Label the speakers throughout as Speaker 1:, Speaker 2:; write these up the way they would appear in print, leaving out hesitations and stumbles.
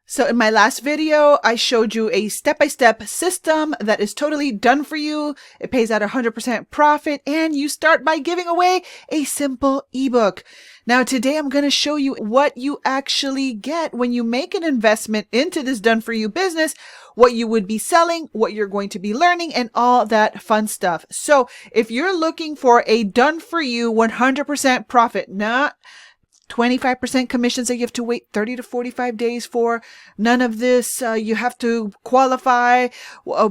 Speaker 1: So in my last video, I showed you a step-by-step system that is totally done for you. It pays out 100% profit, and you start by giving away a simple ebook. Now today I'm going to show you what you actually get when you make an investment into this done for you business, what you would be selling, what you're going to be learning, and all that fun stuff. So if you're looking for a done for you 100% profit, not 25% commissions that you have to wait 30 to 45 days for. None of this. You have to qualify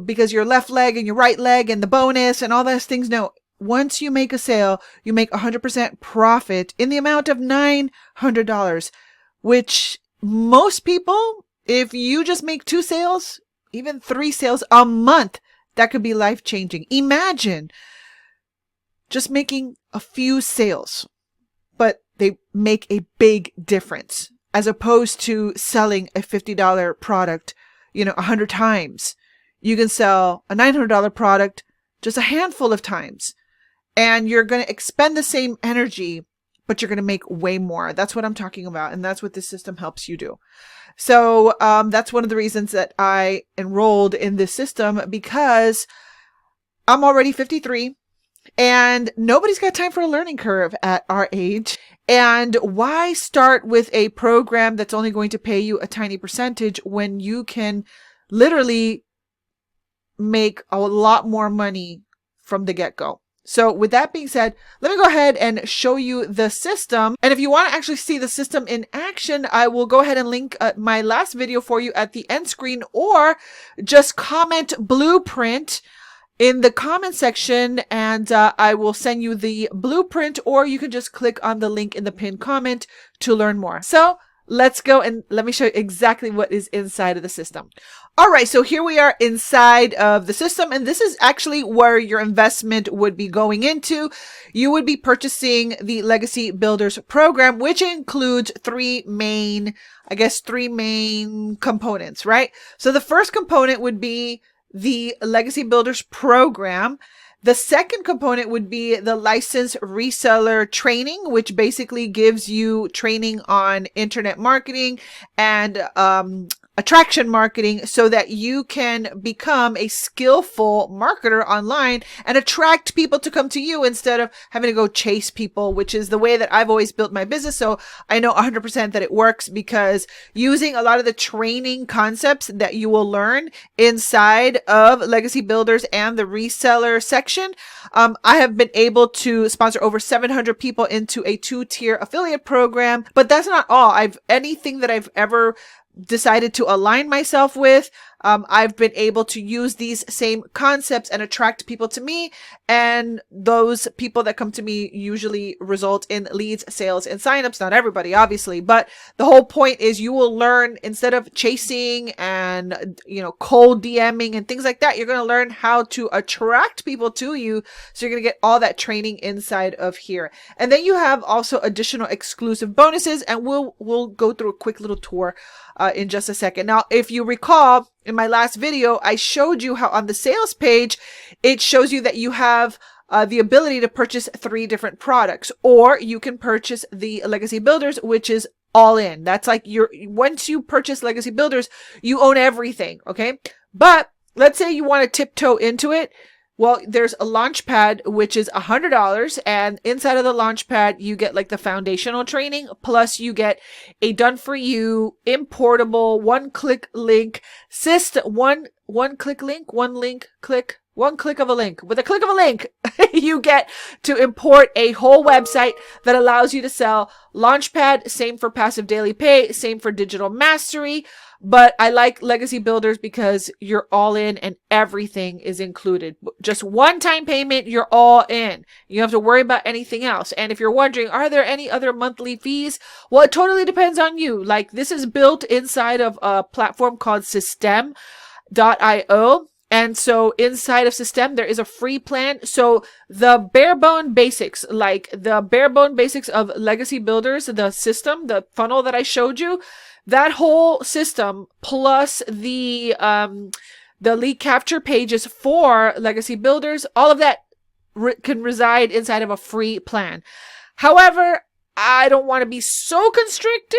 Speaker 1: because your left leg and your right leg and the bonus and all those things. No, once you make a sale, you make 100% profit in the amount of $900, which most people, if you just make 2 sales, even 3 sales a month, that could be life-changing. Imagine just making a few sales, but they make a big difference as opposed to selling a $50 product, 100 times. You can sell a $900 product just a handful of times, and you're going to expend the same energy, but you're going to make way more. That's what I'm talking about. And that's what this system helps you do. So, that's one of the reasons that I enrolled in this system, because I'm already 53. And nobody's got time for a learning curve at our age. And why start with a program that's only going to pay you a tiny percentage when you can literally make a lot more money from the get-go? So with that being said, let me go ahead and show you the system. And if you want to actually see the system in action, I will go ahead and link my last video for you at the end screen, or just comment blueprint in the comment section, and I will send you the blueprint, or you can just click on the link in the pinned comment to learn more. So let's go and let me show you exactly what is inside of the system. All right, so here we are inside of the system, and this is actually where your investment would be going into. You would be purchasing the Legacy Builders program, which includes 3 main components, right? So the first component would be the Legacy Builders program. The second component would be the licensed reseller training, which basically gives you training on internet marketing and attraction marketing, so that you can become a skillful marketer online and attract people to come to you instead of having to go chase people, which is the way that I've always built my business. So I know 100% that it works, because using a lot of the training concepts that you will learn inside of Legacy Builders and the reseller section, I have been able to sponsor over 700 people into a 2-tier affiliate program. But that's not all. Anything that I've ever decided to align myself with, I've been able to use these same concepts and attract people to me. And those people that come to me usually result in leads, sales, and signups. Not everybody, obviously, but the whole point is you will learn, instead of chasing and, cold DMing and things like that, you're going to learn how to attract people to you. So you're going to get all that training inside of here. And then you have also additional exclusive bonuses, and we'll go through a quick little tour in just a second. Now, if you recall, in my last video, I showed you how on the sales page, it shows you that you have the ability to purchase 3 different products, or you can purchase the Legacy Builders, which is all in. That's like once you purchase Legacy Builders, you own everything. Okay. But let's say you want to tiptoe into it. Well, there's a launch pad, which is $100, and inside of the launch pad, you get like the foundational training, plus you get a done for you importable one-click link system, one click of a link. With a click of a link, you get to import a whole website that allows you to sell Launchpad. Same for passive daily pay, same for digital mastery. But I like Legacy Builders because you're all in and everything is included. Just one-time payment, you're all in. You don't have to worry about anything else. And if you're wondering, are there any other monthly fees? Well, it totally depends on you. Like, this is built inside of a platform called System.io. And so inside of System, there is a free plan. So the bare bone basics, like the bare bone basics of Legacy Builders, the system, the funnel that I showed you, that whole system plus the lead capture pages for Legacy Builders, all of that can reside inside of a free plan. However,
Speaker 2: I don't want to be so constricted.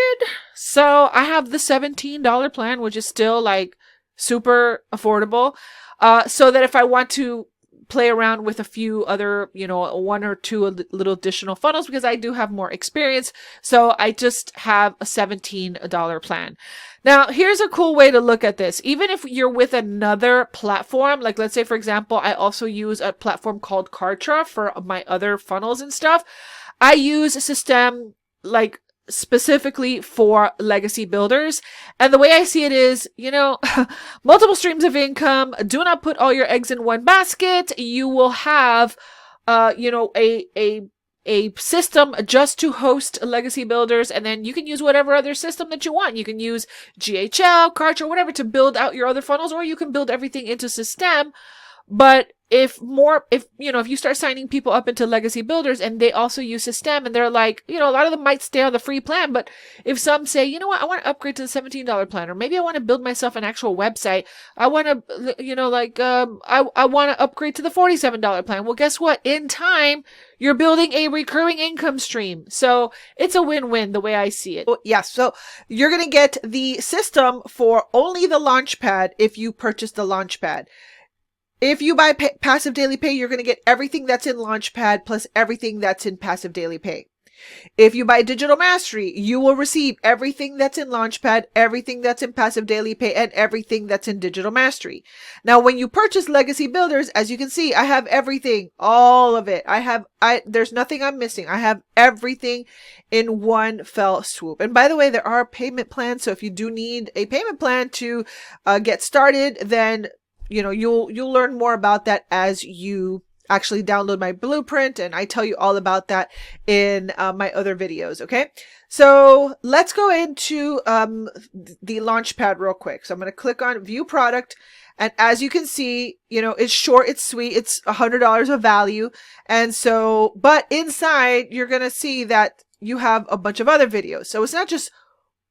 Speaker 2: So I have the $17 plan, which is still like super affordable. So that if I want to play around with a few other, one or two little additional funnels, because I do have more experience. So I just have a $17 plan. Now, here's a cool way to look at this. Even if you're with another platform, like let's say, for example, I also use a platform called Kartra for my other funnels and stuff. I use a system like specifically for legacy builders. And the way I see it is, multiple streams of income. Do not put all your eggs in one basket. You will have, a system just to host legacy builders, and then you can use whatever other system that you want. You can use GHL, Kartra, whatever to build out your other funnels, or you can build everything into system. But if you start signing people up into legacy builders and they also use system, and they're like, a lot of them might stay on the free plan, but if some say, you know what, I want to upgrade to the $17 plan, or maybe I want to build myself an actual website. I want to, I want to upgrade to the $47 plan. Well, guess what? In time, you're building a recurring income stream. So it's a win-win the way I see it.
Speaker 1: Yes. So you're going to get the system for only the Launchpad if you purchase the Launchpad. If you buy Passive Daily Pay, you're going to get everything that's in Launchpad plus everything that's in Passive Daily Pay. If you buy Digital Mastery, you will receive everything that's in Launchpad, everything that's in Passive Daily Pay, and everything that's in Digital Mastery. Now, when you purchase Legacy Builders, as you can see, I have everything, all of it. There's nothing I'm missing. I have everything in one fell swoop. And by the way, there are payment plans. So if you do need a payment plan to get started, then you'll learn more about that as you actually download my blueprint, and I tell you all about that in my other videos. Okay, so let's go into the Launchpad real quick. So I'm going to click on View Product, and as you can see, it's short, it's sweet, it's $100 of value, and so, but inside you're going to see that you have a bunch of other videos. So it's not just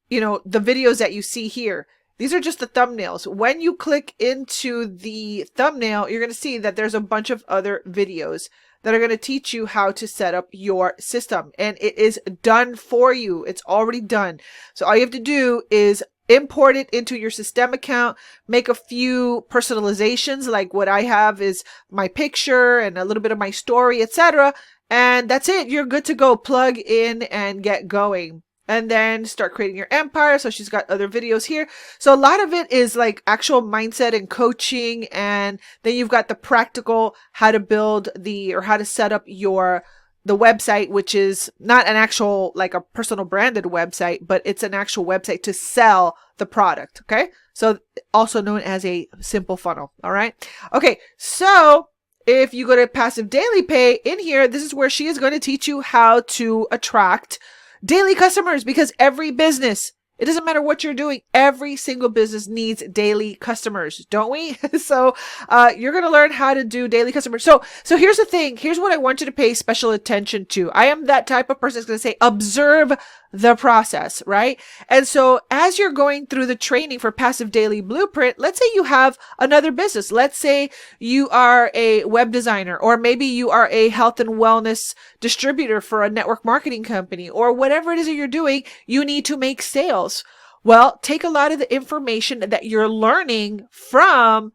Speaker 1: the videos that you see here. These are just the thumbnails. When you click into the thumbnail, you're going to see that there's a bunch of other videos that are going to teach you how to set up your system. And it is done for you. It's already done. So all you have to do is import it into your system account, make a few personalizations, like what I have is my picture and a little bit of my story, etc. And that's it. You're good to go. Plug in and get going. And then start creating your empire. So she's got other videos here. So a lot of it is like actual mindset and coaching. And then you've got the practical how to build or how to set up the website, which is not an actual, like a personal branded website, but it's an actual website to sell the product. Okay. So also known as a simple funnel. All right. Okay. So if you go to Passive Daily Pay in here, this is where she is going to teach you how to attract daily customers, because every business, it doesn't matter what you're doing, every single business needs daily customers, don't we? So you're going to learn how to do daily customers. So here's the thing. Here's what I want you to pay special attention to. I am that type of person that's going to say, observe the process, right? And so as you're going through the training for Passive Daily Blueprint, let's say you have another business. Let's say you are a web designer, or maybe you are a health and wellness distributor for a network marketing company, or whatever it is that you're doing, you need to make sales. Well, take a lot of the information that you're learning from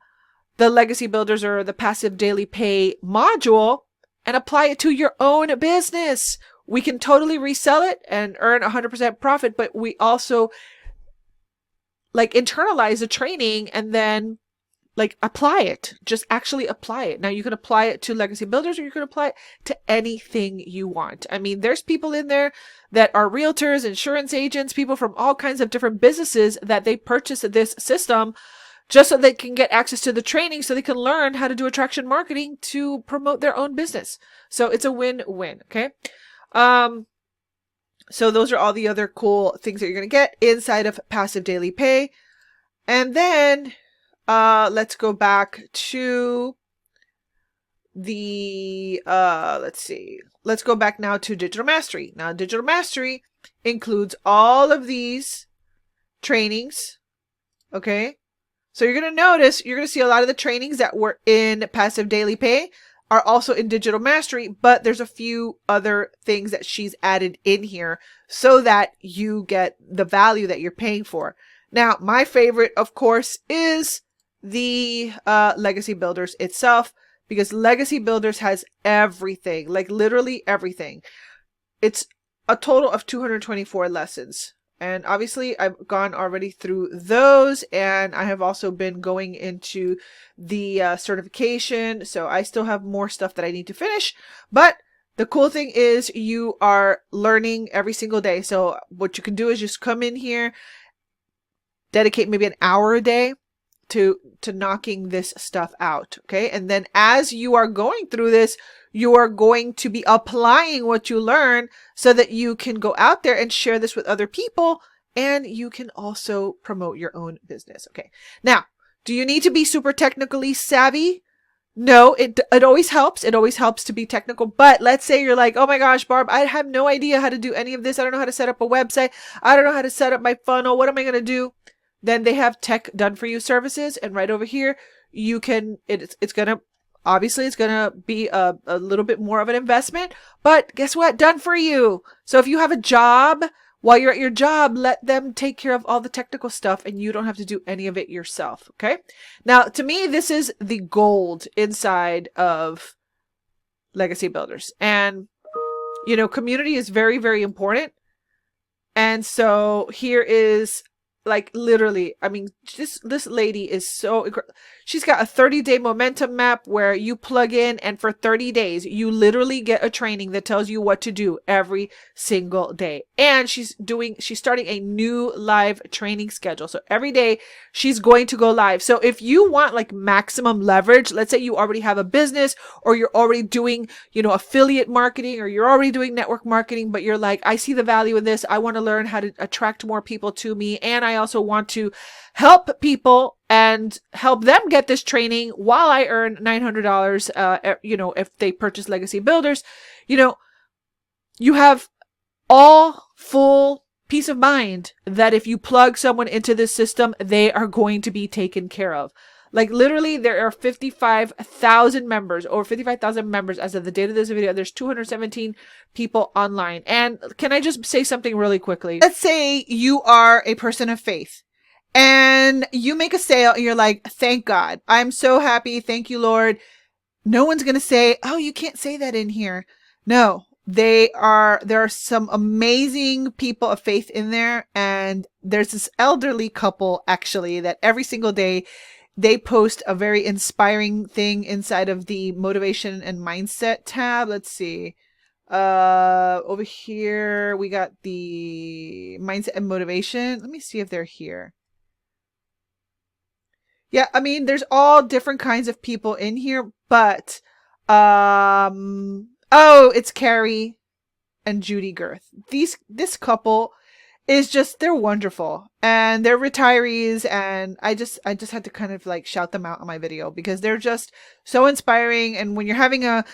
Speaker 1: the Legacy Builders or the Passive Daily Pay module and apply it to your own business. We can totally resell it and earn 100% profit, but we also like internalize the training and then like apply it. Just actually apply it. Now you can apply it to Legacy Builders, or you can apply it to anything you want. I mean, there's people in there that are realtors, insurance agents, people from all kinds of different businesses that they purchase this system just so they can get access to the training, so they can learn how to do attraction marketing to promote their own business. So it's a win-win. Okay. So those are all the other cool things that you're going to get inside of Passive Daily Pay. And then, let's go back to the, let's go back now to Digital Mastery. Now, Digital Mastery includes all of these trainings. Okay. So you're going to notice, you're going to see a lot of the trainings that were in Passive Daily Pay. are also in digital mastery, but there's a few other things that she's added in here so that you get the value that you're paying for. Now, my favorite, of course, is the Legacy Builders itself, because Legacy Builders has everything, like literally everything. It's a total of 224 lessons. And obviously I've gone already through those, and I have also been going into the certification. So I still have more stuff that I need to finish. But the cool thing is you are learning every single day. So what you can do is just come in here, dedicate maybe an hour a day to knocking this stuff out. Okay. And then as you are going through this, you are going to be applying what you learn so that you can go out there and share this with other people, and you can also promote your own business. Okay. Now, do you need to be super technically savvy? No, it always helps. It always helps to be technical. But let's say you're like, oh my gosh, Barb, I have no idea how to do any of this. I don't know how to set up a website. I don't know how to set up my funnel. What am I going to do? Then they have tech done for you services. And right over here, you can, it's going to, obviously, it's going to be a little bit more of an investment, but guess what? Done for you. So if you have a job, while you're at your job, let them take care of all the technical stuff and you don't have to do any of it yourself. Okay. Now, to me, this is the gold inside of Legacy Builders. And, you know, community is very, very important. And so here is, like, literally, I mean, this lady is so, she's got a 30-day momentum map where you plug in, and for 30 days, you literally get a training that tells you what to do every single day. And she's starting a new live training schedule. So every day she's going to go live. So if you want like maximum leverage, let's say you already have a business, or you're already doing, you know, affiliate marketing, or you're already doing network marketing, but you're like, I see the value in this. I want to learn how to attract more people to me. And I also want to help people and help them get this training while I earn $900, you know, if they purchase Legacy Builders. You know, you have all full peace of mind that if you plug someone into this system, they are going to be taken care of. Like, literally, there are 55,000 members, over 55,000 members as of the date of this video. There's 217 people online. And can I just say something really quickly? Let's say you are a person of faith and you make a sale and you're like, thank God. I'm so happy. Thank you, Lord. No one's going to say, oh, you can't say that in here. No, there are some amazing people of faith in there. And there's this elderly couple, actually, that every single day they post a very inspiring thing inside of the motivation and mindset tab. Let's see. Over here, we got the mindset and motivation. Let me see if they're here. Yeah, I mean, there's all different kinds of people in here, but, oh, it's Carrie and Judy Girth. This couple is just, they're wonderful, and they're retirees, and I just had to kind of like shout them out on my video because they're just so inspiring. And when you're having a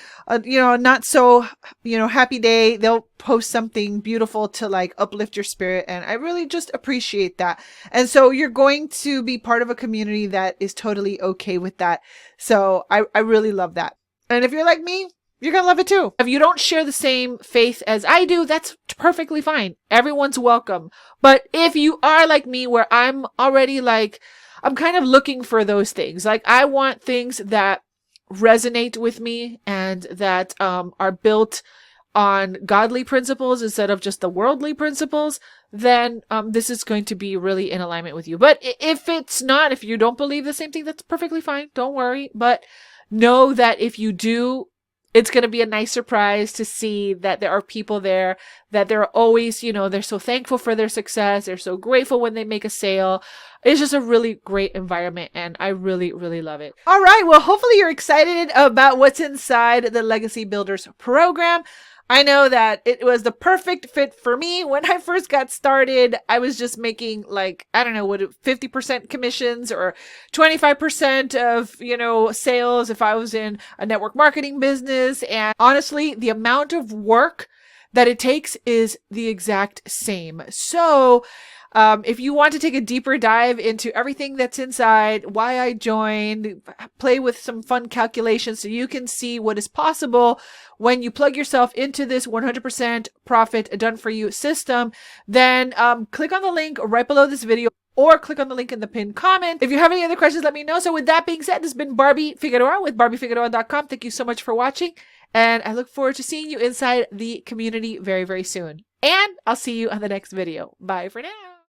Speaker 1: you know, not so, you know, happy day, they'll post something beautiful to like uplift your spirit, and I really just appreciate that. And so you're going to be part of a community that is totally okay with that. So I really love that. And if you're like me, you're going to love it too. If you don't share the same faith as I do, that's perfectly fine. Everyone's welcome. But if you are like me, where I'm already like, I'm kind of looking for those things. Like, I want things that resonate with me and that are built on godly principles instead of just the worldly principles, then this is going to be really in alignment with you. But if it's not, if you don't believe the same thing, that's perfectly fine. Don't worry. But know that if you do, it's going to be a nice surprise to see that there are people there, that they're always, you know, they're so thankful for their success. They're so grateful when they make a sale. It's just a really great environment, and I really, really love it. All right. Well, hopefully you're excited about what's inside the Legacy Builders program. I know that it was the perfect fit for me. When I first got started, I was just making like, I don't know, 50% commissions or 25% of, you know, sales if I was in a network marketing business. And honestly, the amount of work that it takes is the exact same. So
Speaker 2: If you want to take a deeper dive into everything that's inside, why I joined, play with some fun calculations so you can see what is possible when you plug yourself into this 100% profit done for you system, then click on the link right below this video or click on the link in the pinned comment. If you have any other questions, let me know. So with that being said, this has been Barbie Figueroa with barbiefigueroa.com. Thank you so much for watching, and I look forward to seeing you inside the community very, very soon. And I'll see you on the next video. Bye for now.